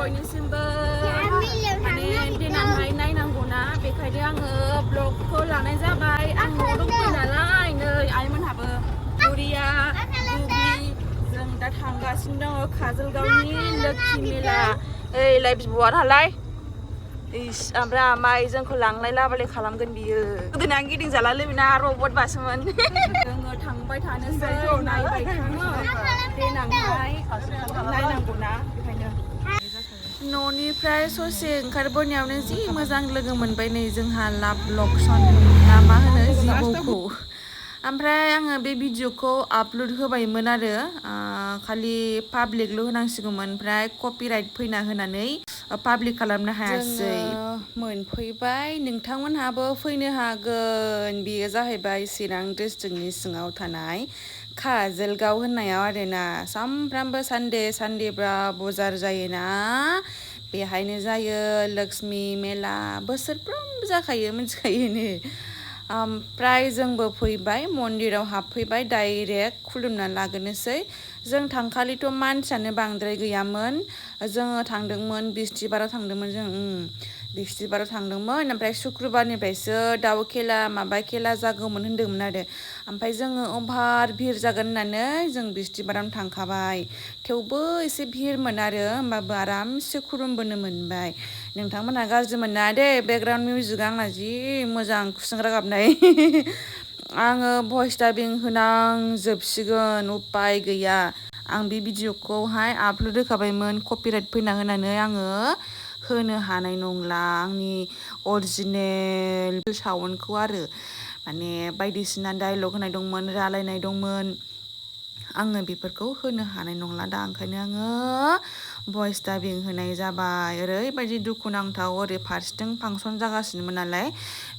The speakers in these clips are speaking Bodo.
बयनिसिमबो माने देनांहाय नायनांगौना बेखायनो आङो ब्लगखौ लानाय जाबाय आं न'आव दंफैयो नालाय नै आइमोनहाबो बुरिया दुब्लि जों दा थांगासिनो दङ काजलगावनि लोक्षि मेला ओइ लाइ बिब'आ थालाय इस ओमफ्राय आमाइ जोंखौ लांलाय लाबोलाय खालामगोन बियो गोदोना गिदिं जाला लोबिना रबट बासोमोन जोङो थांबाय थानोसै नायबाय थानो देनांहाय नायनांगौना बेखायनो न'निफ्राय ससे ओंखारबोनायावनो जि मोजां लोगो मोनबाय नै जोंहा लाभ लक्सन ना मा होनो जिबौखौ ओमफ्राय आङो बे भिडिअखौ आपल'ड होबायमोन आरो खालि पाब्लिकल' होनांसिगौमोन ओमफ्राय कपिराइट फैना होनानै पाब्लिक खालामनो हायासै मोनफैबाय नोंथांमोनहाबो फैनो हागोन बेयो जाहैबाय चिरां डिस्ट्रिक्टनि सिङाव थानाय काजलगाव होननायाव आरोना सामफ्रामबो सानडेब्रा बजार जायोना बेहायनो जायो लाक्समि मेला बोसोरफ्रोमबो जाखायो मिथिखायोनो ओमफ्राय जोंबो फैबाय मन्दिराव हाबफैबाय डाइरेक्ट खुलुमना लाग्रोनोसै जों थांखालिथ' मानसियानो बांद्राय गैयामोन जोङो थांदोंमोन बिस्थिबाराव थांदोंमोन जों बिस्थिबाराव थांदोंमोन ओमफ्राय शुक्रबारनिफ्रायसो दाउ खेला माबा खेला जागौमोन होन्दोंमोन आरो ओमफ्राय जोङो अभार भिर जागोन होननानै जों बिस्थिबारावनो थांखाबाय थेवबो एसे भिरमोन आरो होमबाबो आरामसे खुलुमबोनो मोनबाय नोंथांमोनहा गाज्रि मोना दे बेकग्राउन्ड मिउजिकआ आंना जि मोजां खुसेंग्रा गाबनाय आङो भइस डाबिं होनांजोबसिगोन उपाय गैया आं बे भिडिअखौहाय आपल'ड होखाबायमोन कपिराइट फैना होनानै आङो होनो हानाय नंला आंनि अरिजिनेल साउन्डखौ आरो माने बायदिसिना डायलग होनाय दंमोन रायलायनाय दंमोन आङो बेफोरखौ होनो हानाय नंला दा ओंखायनो आङो भइस डाबिं होनाय जाबाय ओरैबायदि दुखुनांथाव ओरै फारसेथिं फांसन जागासिनोमोन नालाय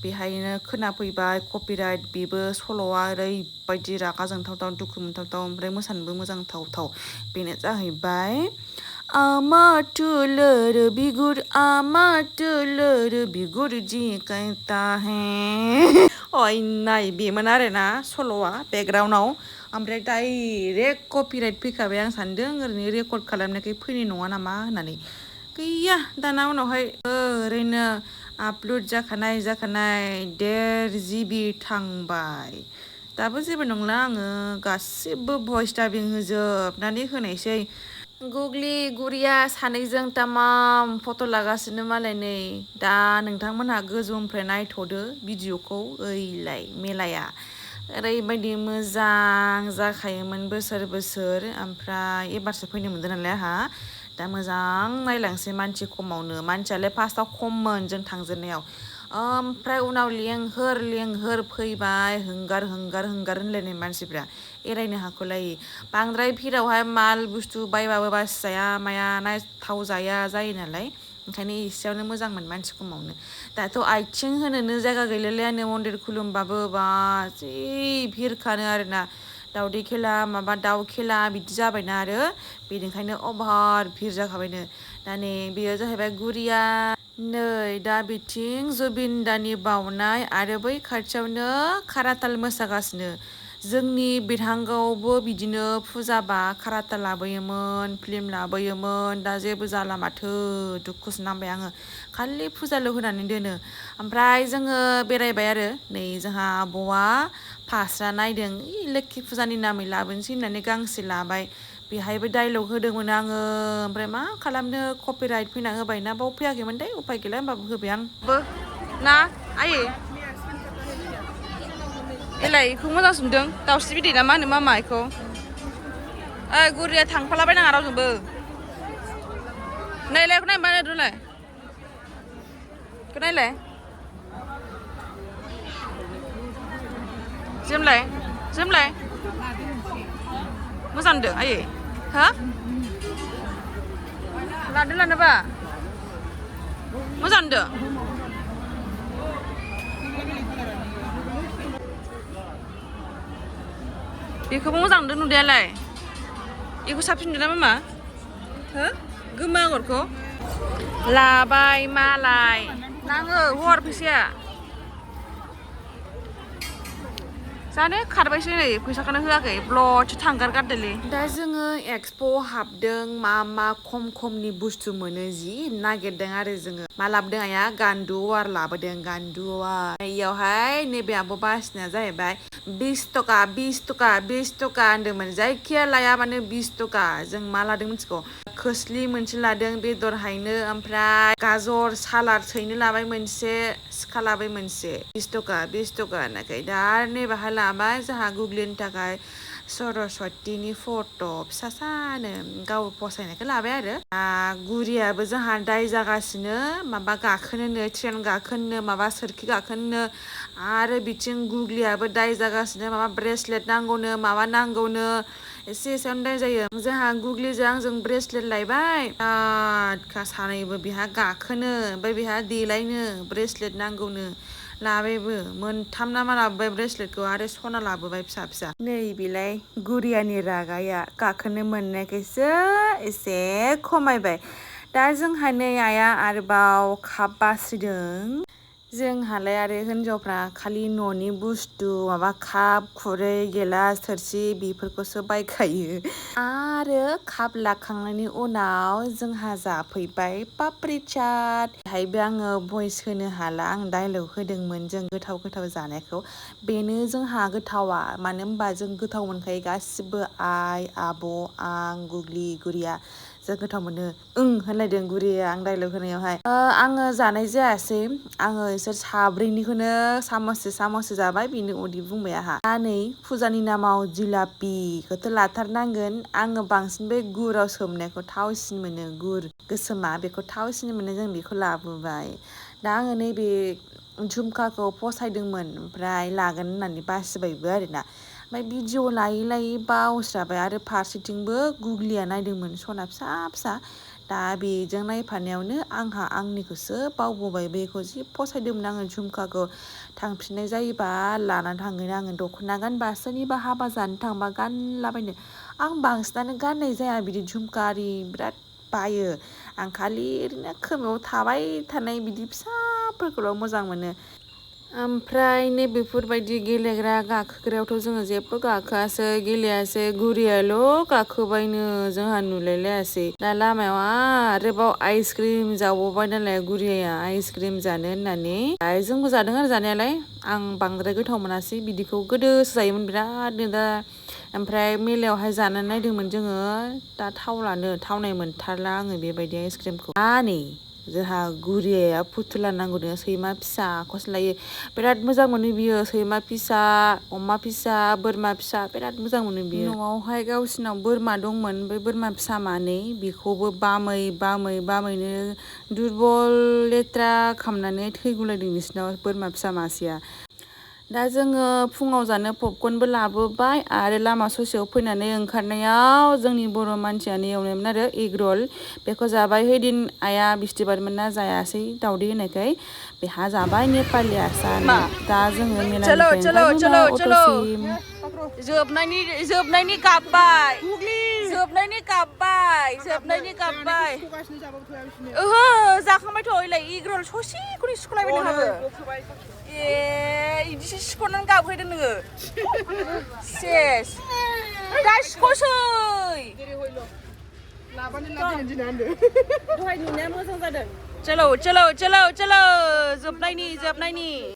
बेहायनो खोनाफैबाय कपिराइट बेबो सल'आ ओरैबायदि रागा जोंथावथाव दुखु मोनथावथाव ओमफ्राय मोसानोबो मोजां थावथाव बेनो जाहैबाय आमातुलर बिगुर जी कहता है अयनाय बेमोन आरोना सल'आ बेकग्राउन्डआव ओमफ्राय डाइरेक्ट कपिराइट फैखाबाय आं सानदों ओरैनो रेकर्ड खालामनायखाय फैनाय नङा नामा होननानै गैया दाना उनावहाय ओरैनो आपल'ड जाखानाय 1.5 GB थांबाय दाबो जेबो नंला आङो गासिबो भइस डाबिं होजोबनानै होनायसै गुगलि गुरिया सानैजों तामाम फट' लागासिनो मालाय नै दा नोंथांमोनहा गोजौनिफ्राय नायथ'दो भिडिअखौ ओइलाय मेलाया ओरैबायदि मोजां जाखायोमोन बोसोर ओमफ्राय एबारसो फैनो मोनदों नालाय आंहा दा मोजां नायलांसै मानसि खमावनो मानसियालाय फार्स्टआव खममोन जों थांजेननायाव ओमफ्राय उनाव लेंहर फैबाय होंगार होनलायनाय मानसिफ्रा एरायनो हाख'लायै बांद्राय भिरावहाय माल बुस्थु बायबाबो बासिजाया माया नायथाव जाया जायो नालाय ओंखायनो एसेयावनो मोजांमोन मानसि खमावनो दाथ' आथिं होनोनो जायगा गैलायलायानो मन्दिर खुलुमबाबो बा जि भिरखानो आरोना दावदै खेला माबा दाउ खेला बिदि जाबायना आरो बेनिखायनो अभार भिर जाखाबायनो दा नै बेयो जाहैबाय गुरिया नै दा बिथिं जुबिनदानि बावनाय आरो बै खाथियावनो खाराताल मोसागासिनो जोंनि बिरहांगावबो बिदिनो फुजाबा खाराताल लाबोयोमोन फिल्म लाबोयोमोन दा जेबो जाला माथो दुखुसो नांबाय आङो खालि फुजाल' होनानै दोनो ओमफ्राय जोङो बेरायबाय आरो नै जोंहा आब'आ फास्रा नायदों लोक्षि फुजानि नामै लाबोनोसै होननानै गांसे लाबाय बेहायबो डायलग होदोंमोन आङो ओमफ्राय मा खालामनो कपिराइट फैना होबाय ना बाव फैयाखैमोन दे उपाय गैला होमबाबो होबाय आंबो ना आयै एलाय बेखौ मोजांसो नुदों दाउस्रि बिदै ना मा होनो मामा बेखौ गुरिया थांफालाबायनाङा रावजोंबो नायलाय नायलाय नायलाय जोमलाय मोजां नुदों आयै हा लानोबा मोजां नुदों बेखौबो मोजां नुदों नुनायालाय बेखौ साबसिन नुदों ना मामा हो गोमो आगरखौ लाबाय मालाय नाङो हर फैसाया जानो खारबायसो नै फैसाखौनो होआखै ब्लडसो थांगारगारदोलै दा जोङो एक्सप' हाबदों मा खमनि बुस्थु मोनो जि नागिरदों आरो जोङो मा लाबोदों आइया गान्दु वार लाबोदों गान्दु वार इयावहाय नैबे आब' बासिनाया जाहैबाय 20 टका होनदोंमोन जायखिया लाया माने 20 टका जों मा लादों मिथिगौ खोस्लि मोनसे लादों बेदर हायनो ओमफ्राय गाजर सालाद सैनो लाबाय मोनसे सिखा लाबाय मोनसे 20 टका होननायखाय दा नैबाहाय लाबाय जोंहा गुग्लिनि थाखाय सरस्वतीनि फट' फिसासानो गाव फसायनायखौ लाबाय आरो गुरियाबो जोंहा दाय जागासिनो माबा गाखोनो ट्रेन गाखोनो माबा सोरखि गाखोनो आरो बिथिं गुग्लियाबो दाय जागासिनो माबा ब्रेसलेट नांगौनो माबा नांगौनो एसेयावनो दाय जायो जोंहा गुग्लिजों आंजों ब्रेसलेट लायबाय सानैबो बेहा गाखोनो ओमफ्राय बेहा देलायनो ब्रेसलेट नांगौनो लाबायबो मोनथाम नामा लाबोबाय ब्रेसलेटखौ आरो सना लाबोबाय फिसा नै बेलाय गुरियानि रागाया गाखोनो मोननायखायसो एसे खमायबाय दा जोंहा नै आइया आरोबाव काप बासिदों जोंहालाय आरो हिन्जावफ्रा खालि न'नि बुस्थु माबा काप खुरै गिलास थोरसि बेफोरखौसो बायखायो आरो काप लाखांनायनि उनाव जोंहा जाफैबाय पापरि चाट बेहायबो आङो भइस होनो हाला आं डायलग होदोंमोन जों गोथाव जानायखौ बेनो जोंहा गोथावा मानो होनबा जों गोथाव मोनखायो गासिबो आइ आब' आं गुग्लि गुरिया जों गोथाव मोनो होनलायदों गुरिया आं डायलग होनायावहाय आङो जानाय जायासै आङो इसोर साब्रैनिखौनो सामससे जाबाय बिनि उदै बुंबाय आंहा दा नै फुजानि नामाव जिलापिखौथ' लाथारनांगोन आङो बांसिन बे गुराव सोमनायखौ थावसिन मोनो गुर गोसोमा बेखौ थावसिन मोनो जों बेखौ लाबोबाय दा आङो नैबे झुमखाखौ फसायदोंमोन ओमफ्राय लागोन होननानै बासिबायबो आरोना ओमफ्राय भिडिअ लायै बावस्राबाय आरो फारसेथिंबो गुग्लिया नायदोंमोन सना फिसा दा बेजों नायफानायावनो आंहा आंनिखौसो बावबोबाय बेखौ जि फसायदोंमोन आङो झुमखाखौ थांफिननाय जायोबा लानानै थांगोन आङो दख'ना गानबा सोरनिबा हाबा जानो थांबा गानलाबायनो आं बांसिनानो गाननाय जाया बिदि झुमका आरि बिराद बायो आं खालि ओरैनो खोमायाव थाबाय थानाय बिदि फिसाफोरखौल' मोजां मोनो ओमफ्राय नैबेफोरबायदि गेलेग्रा गाखोग्रायावथ' जोङो जेबो गाखोआसै गेलेयासै गुरियाल' गाखोबायनो जोंहा नुलायलायासै दा लामायाव आरोबाव आइसक्रिम जावबावबाय नालाय गुरियाया आइसक्रिम जानो होननानै जोंबो जादों आरो जानायालाय आं बांद्राय गोथाव मोनासै बिदिखौ गोदोसो जायोमोन बिरादनो दा ओमफ्राय मेलायावहाय जानानै नायदोंमोन जोङो दा थावनाय मोनथारला आङो बेबायदि आइसक्रिमखौ नै जोंहा गुरियाया फुथुला नांगौनो सैमा फिसाखौसो लायो बिराद मोजां मोनो बियो सैमा फिसा अमा फिसा बोरमा फिसा बिराद मोजां मोनो बियो न'आवहाय गावसिनाव बोरमा दंमोन बे बोरमा फिसा मानै बेखौबो बामैनो दुरबल लेथ्रा खालामनानै थैगुलायदों बिसिनाव बोरमा फिसा मासेया दा जोङो फुङाव जानो पपकर्नबो लाबोबाय आरो लामा ससेयाव फैनानै ओंखारनायाव जोंनि बर' मानसियानो एवनायमोन आरो एग रल बेखौ जाबाय हैदिन आइया बिस्थिबारमोन ना जायासै दावदै होनायखाय बेहा जाबाय नेपालिया दा जोङो मेलानिफ्राय ओंखारबोबाय अट'सिम जोबनायनि गाबबाय ओहो जाखांबायथ' ओइलाय एग रल ससेखौनो सिख'लायबाय नोंहाबो इदिसो सिख'नानै गाबहैदों नोङो सेस दा सिख'सै दहाय नुनाया मोजां जादों चलो जोबनायनि